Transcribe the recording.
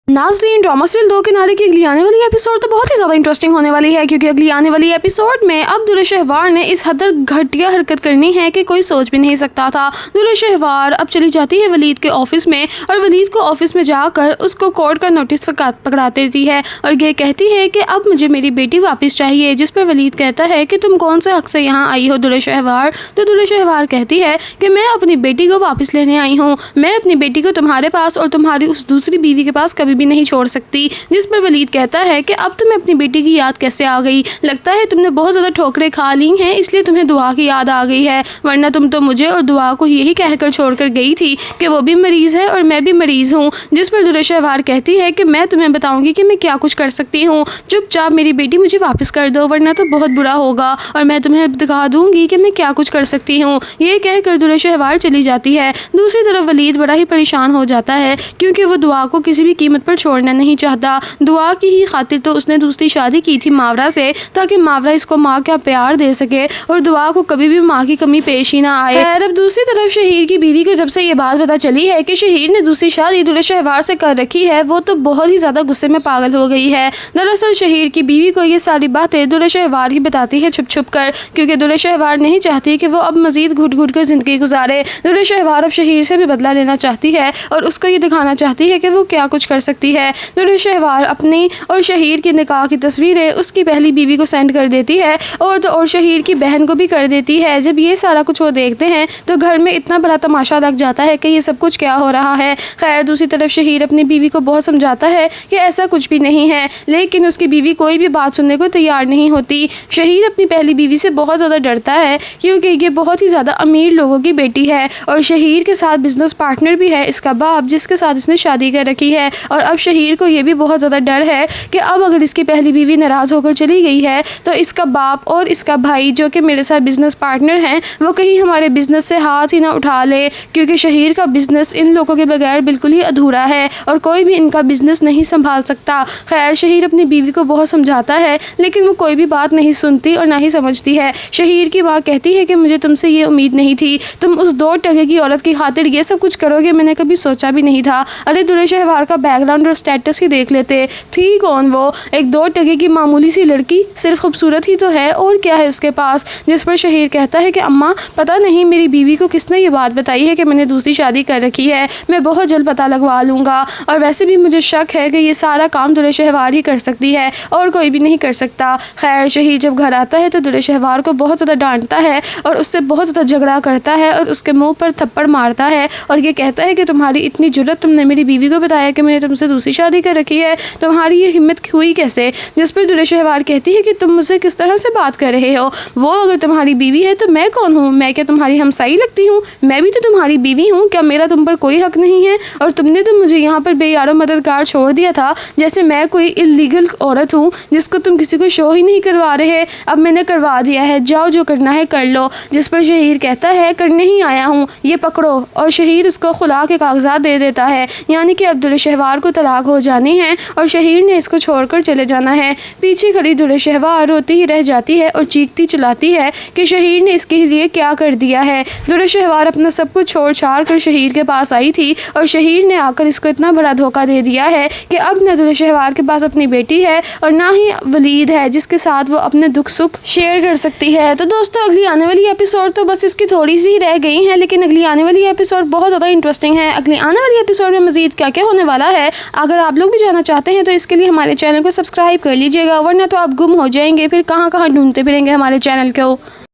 नाज़रीन, drama serial दो किनारे की अगली आने वाली एपिसोड तो बहुत ही ज़्यादा इंटरेस्टिंग होने वाली है, क्योंकि अगली आने वाली एपिसोड में अब दुल्हे शहवार ने इस हद तक घटिया हरकत करनी है कि कोई सोच भी नहीं सकता था। दुल्हे शहवार अब चली जाती है वलीद के ऑफिस में और वलीद को ऑफिस में जाकर उसको कोर्ट का नोटिस पकड़ा देती है और ये कहती है कि अब मुझे मेरी बेटी वापस चाहिए, जिस पर वलीद कहता है कि तुम कौन से हक से यहाँ आई हो दुल्हे शहवार। तो दुल्हे शहवार कहती है कि मैं अपनी बेटी को वापस लेने आई हूँ, मैं अपनी बेटी को तुम्हारे पास और तुम्हारी उस दूसरी बीवी के पास कभी भी नहीं छोड़ सकती। जिस पर वलीद कहता है कि अब तुम्हें अपनी बेटी की याद कैसे आ गई, लगता है तुमने बहुत ज़्यादा ठोकरें खा ली हैं इसलिए तुम्हें दुआ की याद आ गई है, वरना तुम तो मुझे और दुआ को यही कहकर छोड़कर गई थी कि वो भी मरीज़ है और मैं भी मरीज़ हूँ। जिस पर दुल्हे शहवार कहती है कि मैं तुम्हें बताऊँगी कि मैं क्या कुछ कर सकती हूँ, चुपचाप मेरी बेटी मुझे वापस कर दो वरना तो बहुत बुरा होगा और मैं तुम्हें दिखा दूँगी कि मैं क्या कुछ कर सकती हूँ। ये कहकर दुल्हे शहवार चली जाती है। दूसरी तरफ वलीद बड़ा ही परेशान हो जाता है क्योंकि वो दुआ को किसी भी कीमत पर छोड़ना नहीं चाहता। दुआ की ही खातिर तो उसने दूसरी शादी की थी मावरा से, ताकि मावरा इसको माँ का प्यार दे सके और दुआ को कभी भी माँ की कमी पेश ही ना आए। खैर, अब दूसरी तरफ शहीर की बीवी को जब से ये बात पता चली है कि शहीर ने दूसरी शादी दुल्हे शहवार से कर रखी है, वो तो बहुत ही ज़्यादा गुस्से में पागल हो गई है। दरअसल शहीर की बीवी को ये सारी बातें दुल्हे शहवार ही बताती है छुप छुप कर, क्योंकि दुल्हे शहवार नहीं चाहती कि वो अब मजीद घुट घुट कर ज़िंदगी गुजारे। दुल्हे शहवार अब शहीर से भी बदला लेना चाहती है और उसको ये दिखाना चाहती है कि वो क्या कुछ कर सकती है। दुल्हे शहवार अपनी और शहीर के निकाह की तस्वीरें उसकी पहली बीवी को सेंड कर देती है और शहीर की बहन को भी कर देती है। जब ये सारा कुछ वो देखते हैं तो घर में इतना बड़ा तमाशा लग जाता है कि ये सब कुछ क्या हो रहा है। खैर, दूसरी तरफ शहीर अपनी बीवी को बहुत समझाता है कि ऐसा कुछ भी नहीं है, लेकिन उसकी बीवी कोई भी बात सुनने को तैयार नहीं होती। शहीर अपनी पहली बीवी से बहुत ज़्यादा डरता है क्योंकि ये बहुत ही ज़्यादा अमीर लोगों की बेटी है और शहीर के साथ बिजनेस पार्टनर भी है इसका बाप, जिसके साथ इसने शादी कर रखी है। और अब शहीर को ये भी बहुत ज़्यादा डर है कि अब अगर इसकी पहली बीवी नाराज़ होकर चली गई है तो इसका बाप और इसका भाई जो कि मेरे साथ बिजनेस पार्टनर हैं वो कहीं हमारे बिजनेस से हाथ ही ना उठा ले, क्योंकि शहीर का बिजनेस इन लोगों के बगैर बिल्कुल ही अधूरा है और कोई भी इनका बिजनेस नहीं संभाल सकता। खैर, शहीर अपनी बीवी को बहुत समझाता है लेकिन वो कोई भी बात नहीं सुनती और ना ही समझती है। शहीर की माँ कहती है कि मुझे तुमसे ये उम्मीद नहीं थी, तुम उस 2 टके की औरत की खातिर ये सब कुछ करोगे, मैंने कभी सोचा भी नहीं था। अरे दुल्हे शहवार का बैकग्राउंड और स्टेटस ही देख लेते, थी कौन वो, एक 2 टके की मामूली सी लड़की, सिर्फ खूबसूरत ही तो है और क्या है उसके पास। जिस पर शहीर कहता है कि अम्मा पता नहीं मेरी बीवी को किसने ये बात बताई है कि मैंने दूसरी शादी कर रखी है, मैं बहुत जल्द पता लगवा लूँगा और वैसे भी मुझे शक है कि ये सारा काम दुल्हे शहवार ही कर सकती है और कोई भी नहीं कर सकता। खैर, शहीर जब घर आता है तो दुल्हे शहवार को बहुत ज़्यादा डांटता है और उससे बहुत ज़्यादा झगड़ा करता है और उसके मुँह पर थप्पड़ मारता है और ये कहता है कि तुम्हारी इतनी जुर्रत, तुमने मेरी बीवी को बताया कि मैंने तुमसे दूसरी शादी कर रखी है, तुम्हारी ये हिम्मत हुई कैसे। जिस पर दुल्हे शहवार कहती है कि तुम मुझसे किस तरह से बात कर रहे हो, वो अगर तुम्हारी बीवी है तो मैं कौन हूँ, मैं क्या तुम्हारी हमसाई लगती हूँ, मैं भी तो तुम्हारी बीवी हूँ, क्या मेरा तुम पर कोई हक नहीं है। और तुमने तो मुझे यहाँ पर बेयारो मददगार छोड़ दिया था जैसे मैं कोई इलीगल औरत हूँ जिसको तुम किसी को शो ही नहीं करवा रहे, अब मैंने करवा दिया है, जाओ जो करना है कर लो। जिस पर शहीर कहता है करने ही आया हूँ, ये पकड़ो, और शहीर उसको खुला के कागजात दे देता है, यानी कि अब दुल्हे शहवार को तलाक हो जानी है और शहीर ने इसको छोड़कर चले जाना है। पीछे खड़ी दुल्हे शहवार रोती ही रह जाती है और चीखती चिल्लाती है कि शहीर ने इसके लिए क्या कर दिया है। दुल्हे शहवार अपना सब कुछ छोड़ छाड़ कर शहीर के पास आई थी और शहीर ने आकर इसको इतना बड़ा धोखा दे दिया है कि अब न दुल्हे शहवार के पास अपनी बेटी है और ना ही वलीद है जिसके साथ वो अपने दुख सुख शेयर कर सकती है। तो दोस्तों, अगली आने वाली एपिसोड तो बस इसकी थोड़ी सी रह गई है, लेकिन अगली आने वाली एपिसोड बहुत ज़्यादा इंटरेस्टिंग है। अगली आने वाली एपिसोड में मजीद क्या क्या होने वाला है, अगर आप लोग भी जानना चाहते हैं तो इसके लिए हमारे चैनल को सब्सक्राइब कर लीजिएगा, वरना तो आप गुम हो जाएंगे, फिर कहाँ कहाँ ढूंढते फिरेंगे हमारे चैनल को।